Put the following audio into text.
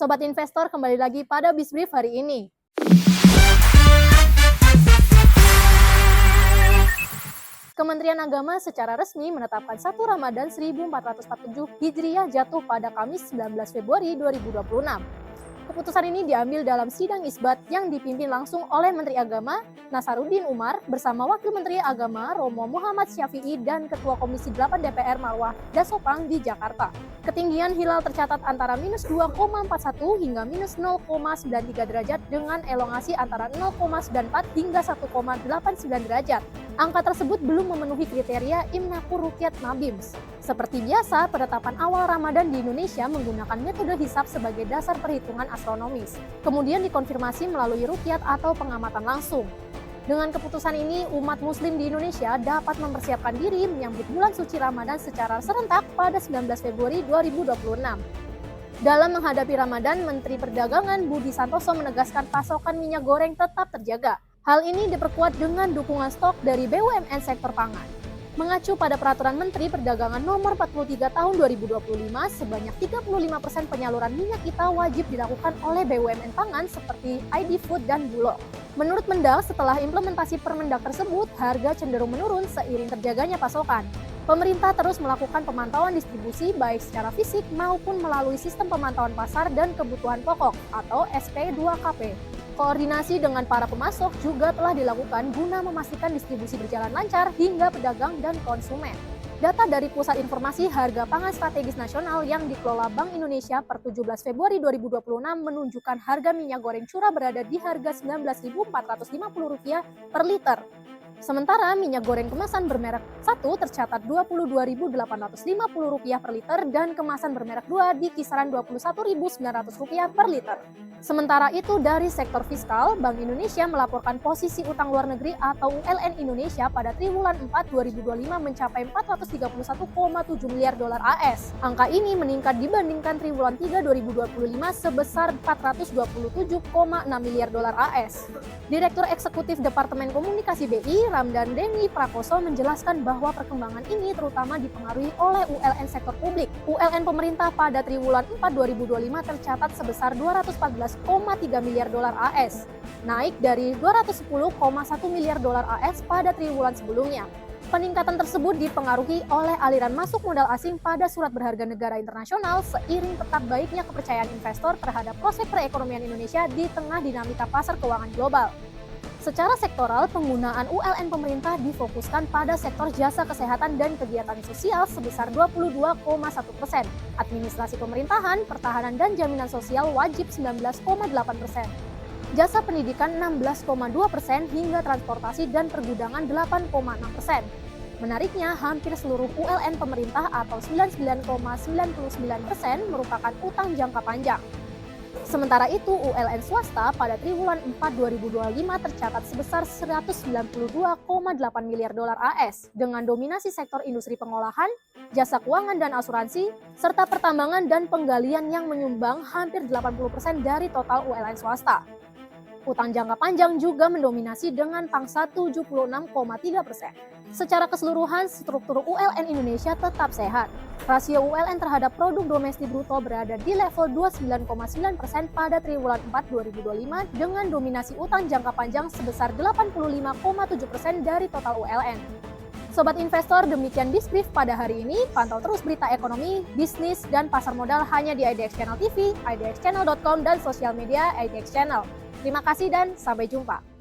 Sobat investor, kembali lagi pada Bisbrief hari ini. Kementerian Agama secara resmi menetapkan 1 Ramadan 1447 Hijriah jatuh pada Kamis 19 Februari 2026. Keputusan ini diambil dalam sidang isbat yang dipimpin langsung oleh Menteri Agama Nasaruddin Umar bersama Wakil Menteri Agama Romo Muhammad Syafi'i dan Ketua Komisi 8 DPR Marwah Dasopang di Jakarta. Ketinggian hilal tercatat antara minus 2,41 hingga minus 0,93 derajat dengan elongasi antara 0,94 hingga 1,89 derajat. Angka tersebut belum memenuhi kriteria Imnakur Ruqyat Mabims. Seperti biasa, penetapan awal Ramadan di Indonesia menggunakan metode hisab sebagai dasar perhitungan astronomis. Kemudian dikonfirmasi melalui ruqyat atau pengamatan langsung. Dengan keputusan ini, umat muslim di Indonesia dapat mempersiapkan diri menyambut bulan suci Ramadan secara serentak pada 19 Februari 2026. Dalam menghadapi Ramadan, Menteri Perdagangan Budi Santoso menegaskan pasokan minyak goreng tetap terjaga. Hal ini diperkuat dengan dukungan stok dari BUMN sektor pangan. Mengacu pada Peraturan Menteri Perdagangan Nomor 43 Tahun 2025, sebanyak 35% penyaluran minyak kita wajib dilakukan oleh BUMN pangan seperti ID Food dan Bulog. Menurut Mendak, setelah implementasi Permendak tersebut, harga cenderung menurun seiring terjaganya pasokan. Pemerintah terus melakukan pemantauan distribusi baik secara fisik maupun melalui sistem pemantauan pasar dan kebutuhan pokok atau SP2KP. Koordinasi dengan para pemasok juga telah dilakukan guna memastikan distribusi berjalan lancar hingga pedagang dan konsumen. Data dari Pusat Informasi Harga Pangan Strategis Nasional yang dikelola Bank Indonesia per 17 Februari 2026 menunjukkan harga minyak goreng curah berada di harga Rp19.450 per liter. Sementara minyak goreng kemasan bermerek 1 tercatat Rp22.850 per liter dan kemasan bermerek 2 di kisaran Rp21.900 per liter. Sementara itu dari sektor fiskal, Bank Indonesia melaporkan posisi utang luar negeri atau ULN Indonesia pada triwulan 4 2025 mencapai 431,7 miliar dolar AS. Angka ini meningkat dibandingkan triwulan 3 2025 sebesar 427,6 miliar dolar AS. Direktur Eksekutif Departemen Komunikasi BI, Ramdan Denny Prakoso menjelaskan bahwa perkembangan ini terutama dipengaruhi oleh ULN sektor publik. ULN pemerintah pada triwulan 4 2025 tercatat sebesar 214,3 miliar dolar AS, naik dari 210,1 miliar dolar AS pada triwulan sebelumnya. Peningkatan tersebut dipengaruhi oleh aliran masuk modal asing pada surat berharga negara internasional seiring tetap baiknya kepercayaan investor terhadap prospek perekonomian Indonesia di tengah dinamika pasar keuangan global. Secara sektoral, penggunaan ULN pemerintah difokuskan pada sektor jasa kesehatan dan kegiatan sosial sebesar 22,1%, administrasi pemerintahan, pertahanan dan jaminan sosial wajib 19,8%, jasa pendidikan 16,2% hingga transportasi dan pergudangan 8,6%. Menariknya, hampir seluruh ULN pemerintah atau 99,99% merupakan utang jangka panjang. Sementara itu, ULN swasta pada triwulan 4 2025 tercatat sebesar 192,8 miliar dolar AS dengan dominasi sektor industri pengolahan, jasa keuangan dan asuransi, serta pertambangan dan penggalian yang menyumbang hampir 80% dari total ULN swasta. Utang jangka panjang juga mendominasi dengan pangsa 76,3%. Secara keseluruhan, struktur ULN Indonesia tetap sehat. Rasio ULN terhadap produk domestik bruto berada di level 29,9% pada triwulan 4 2025 dengan dominasi utang jangka panjang sebesar 85,7% dari total ULN. Sobat investor, demikian Bisbrief pada hari ini. Pantau terus berita ekonomi, bisnis, dan pasar modal hanya di IDX Channel TV, idxchannel.com, dan sosial media IDX Channel. Terima kasih dan sampai jumpa.